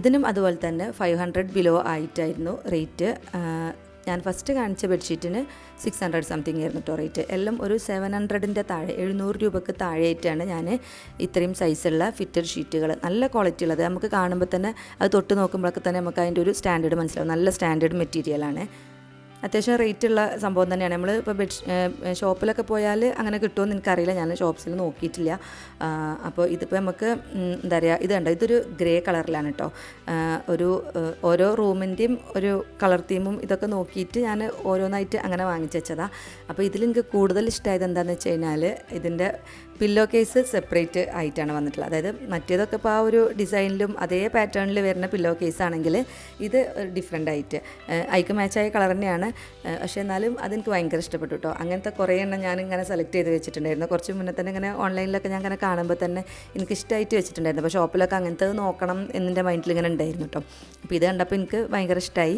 ഇതിനും അതുപോലെ തന്നെ 500 ബിലോ ആയിട്ടായിരുന്നു റേറ്റ്. ഞാൻ ഫസ്റ്റ് കാണിച്ച ബെഡ്ഷീറ്റിന് 600 സംതിങ് ആയിരുന്നു കേട്ടോ റേറ്റ്. എല്ലാം ഒരു 700ൻ്റെ താഴെ, 700 രൂപയ്ക്ക് താഴെയായിട്ടാണ് ഞാൻ ഇത്രയും സൈസുള്ള ഫിറ്റഡ് ഷീറ്റുകൾ, നല്ല ക്വാളിറ്റി ഉള്ളത്. നമുക്ക് കാണുമ്പോൾ തന്നെ അത് തൊട്ട് നോക്കുമ്പോഴൊക്കെ തന്നെ നമുക്ക് അതിൻ്റെ ഒരു സ്റ്റാൻഡേർഡ് മനസ്സിലാവും. നല്ല സ്റ്റാൻഡേർഡ് മെറ്റീരിയലാണ്. അത്യാവശ്യം റേറ്റുള്ള സംഭവം തന്നെയാണ്. നമ്മൾ ഇപ്പോൾ ഷോപ്പിലൊക്കെ പോയാൽ അങ്ങനെ കിട്ടുമെന്ന് എനിക്കറിയില്ല, ഞാൻ ഷോപ്സിൽ നോക്കിയിട്ടില്ല. അപ്പോൾ ഇതിപ്പോൾ നമുക്ക് എന്താ പറയുക, ഇത് കണ്ടോ, ഇതൊരു ഗ്രേ കളറിലാണ് കേട്ടോ. ഓരോ റൂമിൻ്റെയും ഒരു കളർ തീമും ഇതൊക്കെ നോക്കിയിട്ട് ഞാൻ ഓരോന്നായിട്ട് അങ്ങനെ വാങ്ങിച്ച് വെച്ചതാണ്. അപ്പോൾ ഇതിൽ എനിക്ക് കൂടുതൽ ഇഷ്ടമായത് എന്താണെന്ന് വെച്ച് കഴിഞ്ഞാൽ ഇതിൻ്റെ പില്ലോ കേസ് സെപ്പറേറ്റ് ആയിട്ടാണ് വന്നിട്ടുള്ളത്. അതായത് മറ്റേതൊക്കെ ഇപ്പോൾ ആ ഒരു ഡിസൈനിലും അതേ പാറ്റേണിൽ വരുന്ന പില്ലോ കേസ് ആണെങ്കിൽ ഇത് ഡിഫറെൻ്റ് ആയിട്ട് അതിക്ക് മാച്ചായ കളർ തന്നെയാണ്. പക്ഷേ എന്നാലും അതെനിക്ക് ഭയങ്കര ഇഷ്ടപ്പെട്ടു കേട്ടോ. അങ്ങനത്തെ കുറേ എണ്ണം ഞാനിങ്ങനെ സെലക്ട് ചെയ്ത് വെച്ചിട്ടുണ്ടായിരുന്നു. കുറച്ച് മുന്നേ തന്നെ ഇങ്ങനെ ഓൺലൈനിലൊക്കെ ഞാൻ ഇങ്ങനെ കാണുമ്പോൾ തന്നെ എനിക്ക് ഇഷ്ടമായിട്ട് വെച്ചിട്ടുണ്ടായിരുന്നു. അപ്പോൾ ഷോപ്പിലൊക്കെ അങ്ങനത്തെ നോക്കണം എന്നിൻ്റെ മൈൻഡിൽ ഇങ്ങനെ ഉണ്ടായിരുന്നു കേട്ടോ. അപ്പോൾ ഇത് കണ്ടപ്പോൾ എനിക്ക് ഭയങ്കര ഇഷ്ടമായി.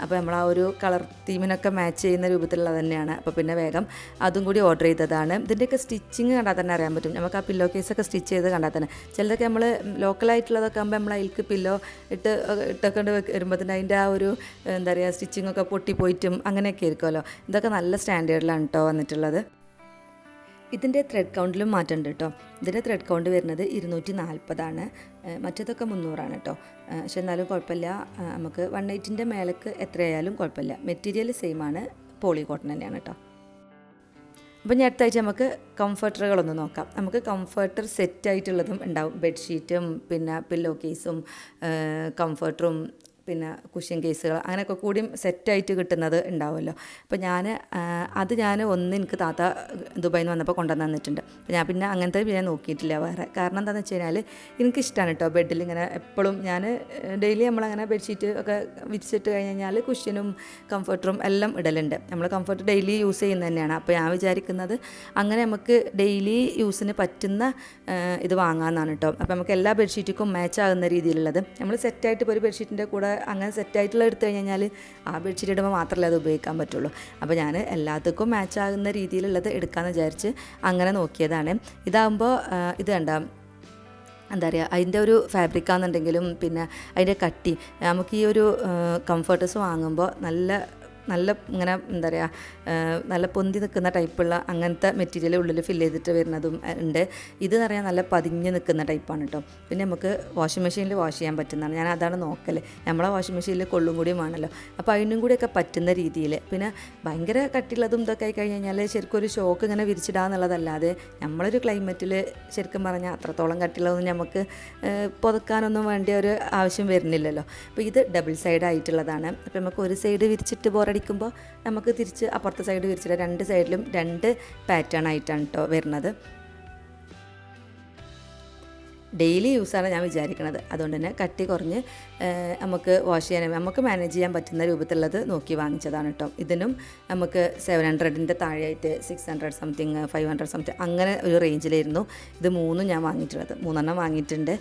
അപ്പോൾ നമ്മൾ ആ ഒരു കളർ തീമിനൊക്കെ മാച്ച് ചെയ്യുന്ന രൂപത്തിലുള്ളത് തന്നെയാണ്. അപ്പോൾ പിന്നെ വേഗം അതും കൂടി ഓർഡർ ചെയ്തതാണ്. ഇതിൻ്റെയൊക്കെ സ്റ്റിച്ചിങ് കണ്ടാൽ തന്നെ അറിയാൻ പറ്റും. നമുക്ക് ആ പില്ലോ കേസൊക്കെ സ്റ്റിച്ച് ചെയ്ത് കണ്ടാൽ തന്നെ, ചിലതൊക്കെ നമ്മൾ ലോക്കലായിട്ടുള്ളതൊക്കെ ആകുമ്പോൾ നമ്മൾ അതിൽക്ക് പില്ലോ ഇട്ടൊക്കെ വരുമ്പോൾ തന്നെ അതിൻ്റെ ആ ഒരു എന്താ പറയുക സ്റ്റിച്ചിങ്ങൊക്കെ പൊട്ടിപ്പോയിട്ടും അങ്ങനെയൊക്കെ ആയിരിക്കുമല്ലോ. ഇതൊക്കെ നല്ല സ്റ്റാൻഡേർഡിലാണ് കേട്ടോ വന്നിട്ടുള്ളത്. ഇതിൻ്റെ ത്രെഡ് കൗണ്ടിലും മാറ്റമുണ്ട് കേട്ടോ. ഇതിൻ്റെ ത്രെഡ് കൗണ്ട് വരുന്നത് 240 മറ്റേതൊക്കെ 300 കേട്ടോ. പക്ഷെ എന്നാലും കുഴപ്പമില്ല, നമുക്ക് 180ൻ്റെ മേലേക്ക് എത്രയായാലും കുഴപ്പമില്ല. മെറ്റീരിയൽ സെയിം ആണ്, പോളി കോട്ടൺ തന്നെയാണ് കേട്ടോ. അപ്പോൾ ഞാൻ അടുത്താഴ്ച നമുക്ക് കംഫർട്ടറുകളൊന്ന് നോക്കാം. നമുക്ക് കംഫർട്ടർ സെറ്റായിട്ടുള്ളതും ഉണ്ടാവും, ബെഡ്ഷീറ്റും പിന്നെ പില്ലോ കേസും കംഫർട്ടറും പിന്നെ കുഷ്യൻ കേസുകൾ അങ്ങനെയൊക്കെ കൂടിയും സെറ്റായിട്ട് കിട്ടുന്നത് ഉണ്ടാവുമല്ലോ. അപ്പോൾ ഞാൻ ഒന്ന് എനിക്ക് താത്ത ദുബായിൽ നിന്ന് വന്നപ്പോൾ കൊണ്ടുവന്ന് തന്നിട്ടുണ്ട്. അപ്പോൾ ഞാൻ പിന്നെ അങ്ങനത്തെ പിന്നെ നോക്കിയിട്ടില്ല വേറെ. കാരണം എന്താണെന്ന് വെച്ച് കഴിഞ്ഞാൽ എനിക്കിഷ്ടമാണ് കേട്ടോ ബെഡിൽ ഇങ്ങനെ എപ്പോഴും ഞാൻ ഡെയിലി നമ്മളങ്ങനെ ബെഡ്ഷീറ്റ് ഒക്കെ വിരിച്ചിട്ട് കഴിഞ്ഞാൽ കുഷ്യനും കംഫർട്ടറും എല്ലാം ഇടലുണ്ട്. നമ്മൾ കംഫർട്ട് ഡെയിലി യൂസ് ചെയ്യുന്നത് തന്നെയാണ്. അപ്പോൾ ഞാൻ വിചാരിക്കുന്നത് അങ്ങനെ നമുക്ക് ഡെയിലി യൂസിന് പറ്റുന്ന ഇത് വാങ്ങാമെന്നാണ് കേട്ടോ. അപ്പോൾ നമുക്ക് എല്ലാ ബെഡ്ഷീറ്റിക്കും മാച്ച് ആകുന്ന രീതിയിലുള്ളത്, നമ്മൾ സെറ്റായിട്ട് ഇപ്പോൾ ഒരു ബെഡ്ഷീറ്റിൻ്റെ കൂടെ അങ്ങനെ സെറ്റായിട്ടുള്ള എടുത്തു കഴിഞ്ഞാൽ ആ ബെഡ്ഷീറ്റ് ഇടുമ്പോൾ മാത്രമല്ല അത് ഉപയോഗിക്കാൻ പറ്റുള്ളൂ. അപ്പോൾ ഞാൻ എല്ലാവർക്കും മാച്ച് ആകുന്ന രീതിയിലുള്ളത് എടുക്കാമെന്ന് വിചാരിച്ച് അങ്ങനെ നോക്കിയതാണ്. ഇതാകുമ്പോൾ ഇത് കണ്ട എന്താ പറയുക, അതിൻ്റെ ഒരു ഫാബ്രിക്കാണെന്നുണ്ടെങ്കിലും പിന്നെ അതിൻ്റെ കട്ടി, നമുക്ക് ഈ ഒരു കംഫർട്ടേഴ്സ് വാങ്ങുമ്പോൾ നല്ല ഇങ്ങനെ എന്താ പറയുക, നല്ല പൊന്തി നിൽക്കുന്ന ടൈപ്പുള്ള അങ്ങനത്തെ മെറ്റീരിയൽ ഉള്ളിൽ ഫില്ല് ചെയ്തിട്ട് വരുന്നതും ഉണ്ട്. ഇത് എന്ന് പറയാൻ നല്ല പതിഞ്ഞ് നിൽക്കുന്ന ടൈപ്പാണ് കേട്ടോ. പിന്നെ നമുക്ക് വാഷിംഗ് മെഷീനിൽ വാഷ് ചെയ്യാൻ പറ്റുന്നതാണ്. ഞാൻ അതാണ് നോക്കൽ. നമ്മളെ വാഷിംഗ് മെഷീനിൽ കൊള്ളും കൂടിയും വേണമല്ലോ. അപ്പോൾ അതിനും കൂടിയൊക്കെ പറ്റുന്ന രീതിയിൽ. പിന്നെ ഭയങ്കര കട്ടിയുള്ളതും ഇതൊക്കെ ആയി കഴിഞ്ഞ് കഴിഞ്ഞാൽ ശരിക്കും ഒരു ഷോക്ക് ഇങ്ങനെ വിരിച്ചിടാന്നുള്ളതല്ലാതെ നമ്മളൊരു ക്ലൈമറ്റിൽ ശരിക്കും പറഞ്ഞാൽ അത്രത്തോളം കട്ടിയുള്ളതൊന്നും നമുക്ക് പുതക്കാനൊന്നും വേണ്ട ഒരു ആവശ്യം വരുന്നില്ലല്ലോ. അപ്പോൾ ഇത് ഡബിൾ സൈഡ് ആയിട്ടുള്ളതാണ്. അപ്പോൾ നമുക്ക് ഒരു സൈഡ് വിരിച്ചിട്ട് അടിക്കുമ്പോൾ നമുക്ക് തിരിച്ച് അപ്പുറത്തെ സൈഡ് വിരിച്ചിട്ട് 2 സൈഡിലും 2 പാറ്റേൺ ആയിട്ടാണ് കേട്ടോ വരുന്നത്. ഡെയിലി യൂസാണ് ഞാൻ വിചാരിക്കുന്നത്. അതുകൊണ്ട് തന്നെ കട്ടി കുറഞ്ഞ് നമുക്ക് വാഷ് ചെയ്യാൻ നമുക്ക് മാനേജ് ചെയ്യാൻ പറ്റുന്ന രൂപത്തിലുള്ളത് നോക്കി വാങ്ങിച്ചതാണ് കേട്ടോ. ഇതിനും നമുക്ക് 700ൻ്റെ താഴെയായിട്ട് 600 സംതിങ് 500 സംതിങ് അങ്ങനെ ഒരു റേഞ്ചിലായിരുന്നു ഇത് 3 ഞാൻ വാങ്ങിയിട്ടുള്ളത്. 3 വാങ്ങിയിട്ടുണ്ട്.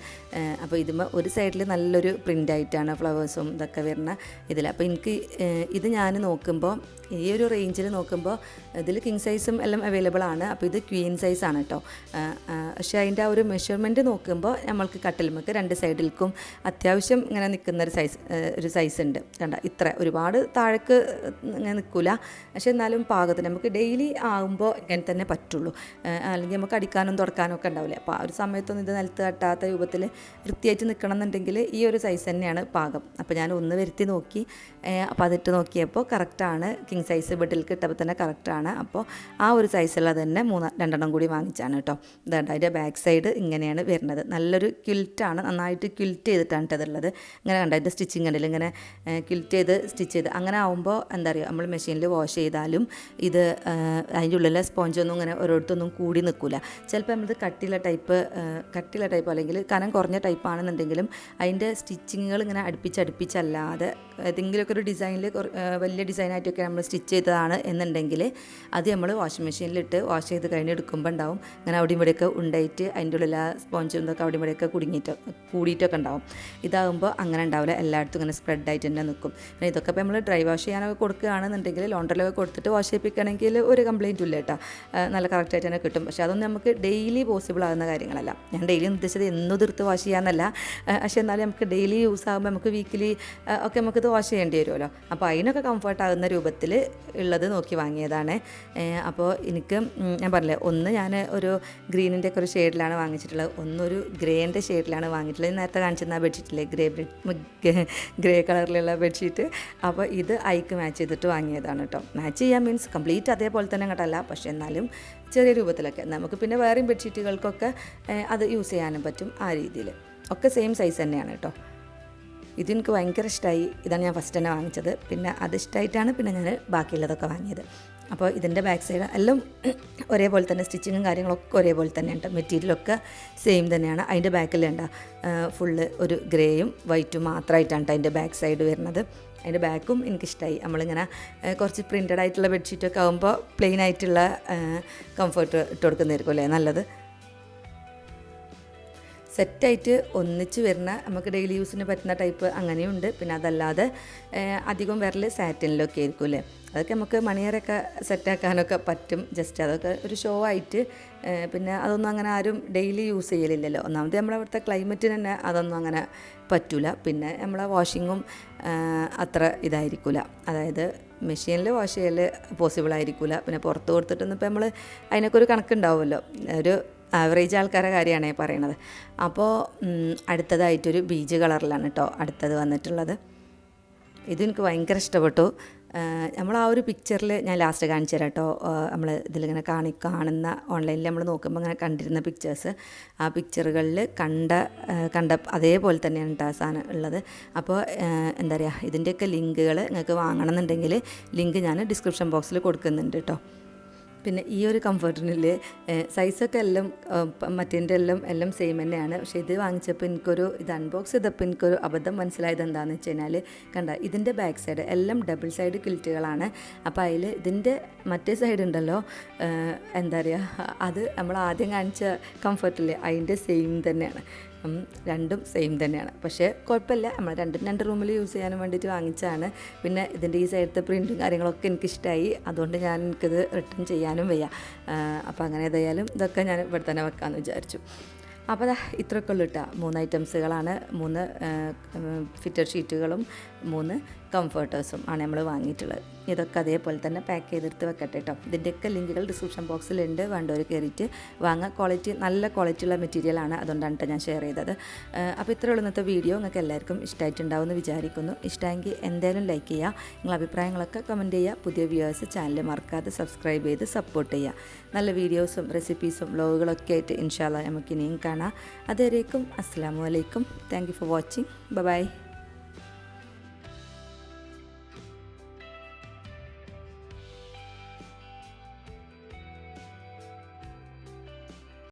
അപ്പോൾ ഇതിന് ഒരു സൈഡിൽ നല്ലൊരു പ്രിൻ്റായിട്ടാണ് ഫ്ലവേഴ്സും ഇതൊക്കെ വരുന്ന ഇതിൽ. അപ്പോൾ എനിക്ക് ഇത് ഞാൻ നോക്കുമ്പോൾ ഈ ഒരു റേഞ്ചിൽ നോക്കുമ്പോൾ ഇതിൽ കിങ് സൈസും എല്ലാം അവൈലബിൾ ആണ്. അപ്പോൾ ഇത് ക്വീൻ സൈസാണ് കേട്ടോ. പക്ഷേ അതിൻ്റെ ആ ഒരു മെഷർമെൻറ്റ് നോക്കുമ്പോൾ നമ്മൾക്ക് കട്ടിലുമൊക്കെ 2 സൈഡിൽക്കും അത്യാവശ്യം ഇങ്ങനെ നിൽക്കുന്ന ഒരു സൈസ് ഉണ്ട്. കണ്ട, ഇത്ര ഒരുപാട് താഴേക്ക് ഇങ്ങനെ നിൽക്കില്ല. പക്ഷെ എന്നാലും പാകത്തിന് നമുക്ക് ഡെയിലി ആകുമ്പോൾ ഇങ്ങനെ തന്നെ പറ്റുള്ളൂ. അല്ലെങ്കിൽ നമുക്ക് അടിക്കാനും തുടക്കാനും ഒക്കെ ഉണ്ടാവില്ലേ. അപ്പോൾ ആ ഒരു സമയത്തൊന്നും ഇത് നിലത്ത് തട്ടാത്ത രൂപത്തിൽ വൃത്തിയായിട്ട് നിൽക്കണം എന്നുണ്ടെങ്കിൽ ഈ ഒരു സൈസ് തന്നെയാണ് പാകം. അപ്പോൾ ഞാൻ ഒന്ന് വരുത്തി നോക്കി. അപ്പോൾ അതിട്ട് നോക്കിയപ്പോൾ കറക്റ്റാണ്. കിങ് സൈസ് ബെഡിൽ കിട്ടുമ്പോൾ തന്നെ കറക്റ്റാണ്. അപ്പോൾ ആ ഒരു സൈസുള്ളത് തന്നെ 2 കൂടി വാങ്ങിച്ചാണ് കേട്ടോ. ഇതാണ്ട് അതിൻ്റെ ബാക്ക് സൈഡ് ഇങ്ങനെയാണ് വരുന്നത്. നല്ലൊരു ക്വിൽറ്റാണ്, നന്നായിട്ട് ക്വിൽറ്റ് ചെയ്തിട്ടാണ് ഇതുള്ളത്. ഇങ്ങനെ കണ്ട അതിൻ്റെ സ്റ്റിച്ചിങ് ഉണ്ടല്ലോ, ഇങ്ങനെ ക്വിൽറ്റ് ചെയ്ത് സ്റ്റിച്ച് ചെയ്ത് അങ്ങനെ ആകുമ്പോൾ എന്താ പറയുക, നമ്മൾ മെഷീനിൽ വാഷ് ചെയ്താലും ഇത് അതിൻ്റെ ഉള്ളിലെ സ്പോഞ്ചൊന്നും ഇങ്ങനെ ഓരോരുത്തൊന്നും കൂടി നിൽക്കില്ല. ചിലപ്പോൾ നമ്മളിത് കട്ടിയുള്ള ടൈപ്പ് അല്ലെങ്കിൽ കനം കുറഞ്ഞ ടൈപ്പാണെന്നുണ്ടെങ്കിലും അതിൻ്റെ സ്റ്റിച്ചിങ്ങുകൾ ഇങ്ങനെ അടുപ്പിച്ചല്ലാതെ ഏതെങ്കിലുമൊക്കെ ഒരു ഡിസൈനിൽ വലിയ ഡിസൈനായിട്ടൊക്കെ നമ്മൾ സ്റ്റിച്ച് ചെയ്തതാണ് എന്നുണ്ടെങ്കിൽ അത് നമ്മൾ വാഷിംഗ് മെഷീനിലിട്ട് വാഷ് ചെയ്ത് കഴിഞ്ഞ് എടുക്കുമ്പോൾ ഉണ്ടാവും ഇങ്ങനെ അവിടെ ഇവിടെയൊക്കെ ഉണ്ടായിട്ട് അതിൻ്റെ ഉള്ളിൽ ആ സ്പോഞ്ചും ഇതൊക്കെ അവിടെ ഇവിടെയൊക്കെ കൂടിയിട്ടൊക്കെ ഉണ്ടാവും. ഇതാകുമ്പോൾ അങ്ങനെ ഉണ്ടാവില്ല, എല്ലായിടത്തും ഇങ്ങനെ സ്പ്രെഡായിട്ട് തന്നെ നിൽക്കും. പിന്നെ ഇതൊക്കെ ഇപ്പോൾ നമ്മൾ ഡ്രൈ വാഷ് ചെയ്യാനൊക്കെ കൊടുക്കുകയാണെന്നുണ്ടെങ്കിൽ ലോണ്ടറിലൊക്കെ കൊടുത്തിട്ട് വാഷ് ചെയ്യിപ്പിക്കുകയാണെങ്കിൽ ഒരു കംപ്ലയിൻറ്റും ഇല്ല കേട്ടോ. നല്ല കറക്റ്റായിട്ട് തന്നെ കിട്ടും. പക്ഷേ അതൊന്നും നമുക്ക് ഡെയിലി പോസിബിൾ ആകുന്ന കാര്യങ്ങളല്ല. ഞാൻ ഡെയിലി ഉദ്ദേശിച്ചത് എന്നും തീർത്ത് വാഷ് ചെയ്യാമെന്നല്ല. പക്ഷേ എന്നാലും നമുക്ക് ഡെയിലി യൂസ് ആകുമ്പോൾ നമുക്ക് വീക്കിലി ഒക്കെ നമുക്കിത് വാഷ് ചെയ്യേണ്ടി വരുമല്ലോ. അപ്പോൾ അതിനൊക്കെ കംഫർട്ട് ആകുന്ന രൂപത്തിൽ ഉള്ളത് നോക്കി വാങ്ങിയതാണ്. അപ്പോൾ എനിക്ക് ഞാൻ പറഞ്ഞില്ലേ, ഒന്ന് ഞാൻ ഒരു ഗ്രീനിൻ്റെ ഒക്കെ ഒരു ഷെയ്ഡിലാണ് വാങ്ങിച്ചിട്ടുള്ളത്, ഒന്നൊരു ഗ്രേൻ്റെ ഷെയ്ഡിലാണ് വാങ്ങിയിട്ടുള്ളത്. നേരത്തെ കാണിച്ചിരുന്ന ആ ബെഡ്ഷീറ്റില്ലേ, ഗ്രേ കളറിലുള്ള ബെഡ്ഷീറ്റ്. അപ്പോൾ ഇത് ഐക്ക് മാച്ച് ചെയ്തിട്ട് വാങ്ങിയതാണ് കേട്ടോ. മാച്ച് ചെയ്യാൻ മീൻസ് കംപ്ലീറ്റ് അതേപോലെ തന്നെ കേട്ടല്ല, പക്ഷേ എന്നാലും ചെറിയ രൂപത്തിലൊക്കെ നമുക്ക് പിന്നെ വേറെയും ബെഡ്ഷീറ്റുകൾക്കൊക്കെ അത് യൂസ് ചെയ്യാനും പറ്റും. ആ രീതിയിൽ ഒക്കെ സെയിം സൈസ് തന്നെയാണ് കേട്ടോ. ഇതെനിക്ക് ഭയങ്കര ഇഷ്ടമായി. ഇതാണ് ഞാൻ ഫസ്റ്റ് തന്നെ വാങ്ങിച്ചത്. പിന്നെ അത് ഇഷ്ടമായിട്ടാണ് പിന്നെ ഞാൻ ബാക്കിയുള്ളതൊക്കെ വാങ്ങിയത്. അപ്പോൾ ഇതിൻ്റെ ബാക്ക് സൈഡ് എല്ലാം ഒരേപോലെ തന്നെ, സ്റ്റിച്ചിങ്ങും കാര്യങ്ങളൊക്കെ ഒരേപോലെ തന്നെയുണ്ട്. മെറ്റീരിയലൊക്കെ സെയിം തന്നെയാണ്. അതിൻ്റെ ബാക്കിലുണ്ട ഫുള്ള് ഒരു ഗ്രേയും വൈറ്റും മാത്രമായിട്ടാണ് അതിൻ്റെ ബാക്ക് സൈഡ് വരുന്നത്. അതിൻ്റെ ബാക്കും എനിക്കിഷ്ടമായി. നമ്മളിങ്ങനെ കുറച്ച് പ്രിൻറ്റഡ് ആയിട്ടുള്ള ബെഡ്ഷീറ്റൊക്കെ ആകുമ്പോൾ പ്ലെയിൻ ആയിട്ടുള്ള കംഫർട്ട് ഇട്ട് കൊടുക്കുന്നതായിരിക്കും അല്ലേ നല്ലത്. സെറ്റായിട്ട് ഒന്നിച്ച് വരുന്ന നമുക്ക് ഡെയിലി യൂസിന് പറ്റുന്ന ടൈപ്പ് അങ്ങനെയുണ്ട്. പിന്നെ അതല്ലാതെ അധികം വരൽ സാറ്റിനിലൊക്കെ ആയിരിക്കും അല്ലേ. അതൊക്കെ നമുക്ക് മണിയറൊക്കെ സെറ്റാക്കാനൊക്കെ പറ്റും. ജസ്റ്റ് അതൊക്കെ ഒരു ഷോ ആയിട്ട്. പിന്നെ അതൊന്നും അങ്ങനെ ആരും ഡെയിലി യൂസ് ചെയ്യലില്ലല്ലോ. ഒന്നാമത് നമ്മളവിടുത്തെ ക്ലൈമറ്റിന് തന്നെ അതൊന്നും അങ്ങനെ പറ്റില്ല. പിന്നെ നമ്മളെ വാഷിങ്ങും അത്ര ഇതായിരിക്കില്ല. അതായത് മെഷീനിൽ വാഷ് ചെയ്യൽ പോസിബിൾ ആയിരിക്കില്ല. പിന്നെ പുറത്ത് കൊടുത്തിട്ടൊന്നും ഇപ്പോൾ നമ്മൾ അതിനൊക്കെ ഒരു കണക്കുണ്ടാവുമല്ലോ. ഒരു ആവറേജ് ആൾക്കാരുടെ കാര്യമാണ് പറയണത്. അപ്പോൾ അടുത്തതായിട്ടൊരു ബീജ് കളറിലാണ് കേട്ടോ അടുത്തത് വന്നിട്ടുള്ളത്. ഇതെനിക്ക് ഭയങ്കര ഇഷ്ടപ്പെട്ടു. നമ്മൾ ആ ഒരു പിക്ചറിൽ ഞാൻ ലാസ്റ്റ് കാണിച്ചു തരാം കേട്ടോ. നമ്മൾ ഇതിലിങ്ങനെ കാണുന്ന ഓൺലൈനിൽ നമ്മൾ നോക്കുമ്പോൾ അങ്ങനെ കണ്ടിരുന്ന പിക്ചേഴ്സ്, ആ പിക്ചറുകളിൽ കണ്ട അതേപോലെ തന്നെയാണ് കേട്ടോ ആ സാധനം ഉള്ളത്. അപ്പോൾ എന്താ പറയുക, ഇതിൻ്റെയൊക്കെ ലിങ്കുകൾ നിങ്ങൾക്ക് വാങ്ങണമെന്നുണ്ടെങ്കിൽ ലിങ്ക് ഞാൻ ഡിസ്ക്രിപ്ഷൻ ബോക്സിൽ കൊടുക്കുന്നുണ്ട് കേട്ടോ. പിന്നെ ഈ ഒരു കംഫർട്ടിനിൽ സൈസൊക്കെ എല്ലാം മറ്റേൻ്റെ എല്ലാം സെയിം തന്നെയാണ്. പക്ഷേ ഇത് വാങ്ങിച്ചപ്പോൾ ഇത് അൺബോക്സ് ചെയ്തപ്പോൾ എനിക്കൊരു അബദ്ധം മനസ്സിലായത് എന്താണെന്ന് വെച്ച് കഴിഞ്ഞാൽ, കണ്ട ഇതിൻ്റെ ബാക്ക് സൈഡ് എല്ലാം ഡബിൾ സൈഡ് ക്വിൽറ്റുകളാണ്. അപ്പോൾ അതിൽ ഇതിൻ്റെ മറ്റേ സൈഡ് ഉണ്ടല്ലോ, എന്താ പറയുക, അത് നമ്മൾ ആദ്യം കാണിച്ച കംഫർട്ടില്ലേ അതിൻ്റെ സെയിം തന്നെയാണ്. രണ്ടും സെയിം തന്നെയാണ്. പക്ഷേ കുഴപ്പമില്ല, നമ്മൾ രണ്ട് റൂമിൽ യൂസ് ചെയ്യാനും വേണ്ടിയിട്ട് വാങ്ങിച്ചതാണ്. പിന്നെ ഇതിൻ്റെ ഈ സൈഡത്തെ പ്രിൻറ്റും കാര്യങ്ങളൊക്കെ എനിക്കിഷ്ടമായി, അതുകൊണ്ട് എനിക്കിത് റിട്ടേൺ ചെയ്യാനും വയ്യ. അപ്പോൾ അങ്ങനെ ഏതായാലും ഇതൊക്കെ ഞാൻ ഇവിടെ തന്നെ വെക്കാമെന്ന് വിചാരിച്ചു. അപ്പോൾ ഇത്രയൊക്കെ ഉള്ളൂ കേട്ടോ. 3 ഐറ്റംസുകളാണ്, 3 ഫിറ്റർ ഷീറ്റുകളും 3 കംഫർട്ടേഴ്സും ആണ് നമ്മൾ വാങ്ങിയിട്ടുള്ളത്. ഇതൊക്കെ അതേപോലെ തന്നെ പാക്ക് ചെയ്തെടുത്ത് വെക്കട്ടെ കേട്ടോ. ഇതിൻ്റെയൊക്കെ ലിങ്കുകൾ ഡിസ്ക്രിപ്ഷൻ ബോക്സിലുണ്ട്, വേണ്ടവർ കയറിയിട്ട് വാങ്ങാം. നല്ല ക്വാളിറ്റിയുള്ള മെറ്റീരിയലാണ്, അതുകൊണ്ടാണ് കേട്ടോ ഞാൻ ഷെയർ ചെയ്തത്. അപ്പോൾ ഇത്രയുള്ള ഇന്നത്തെ വീഡിയോ നിങ്ങൾക്ക് എല്ലാവർക്കും ഇഷ്ടമായിട്ടുണ്ടാവുമെന്ന് വിചാരിക്കുന്നു. ഇഷ്ടമെങ്കിൽ എന്തായാലും ലൈക്ക് ചെയ്യുക, നിങ്ങളുടെ അഭിപ്രായങ്ങളൊക്കെ കമൻറ്റ് ചെയ്യുക. പുതിയ വ്യൂവേഴ്സ് ചാനൽ മറക്കാതെ സബ്സ്ക്രൈബ് ചെയ്ത് സപ്പോർട്ട് ചെയ്യുക. നല്ല വീഡിയോസും റെസിപ്പീസും വ്ലോഗുകളൊക്കെ ആയിട്ട് ഇൻഷാ അല്ലാഹ് നമുക്ക് ഇനിയും കാണാം. അതുവരേക്കും അസ്സലാമു അലൈക്കും. Thank you for watching. By.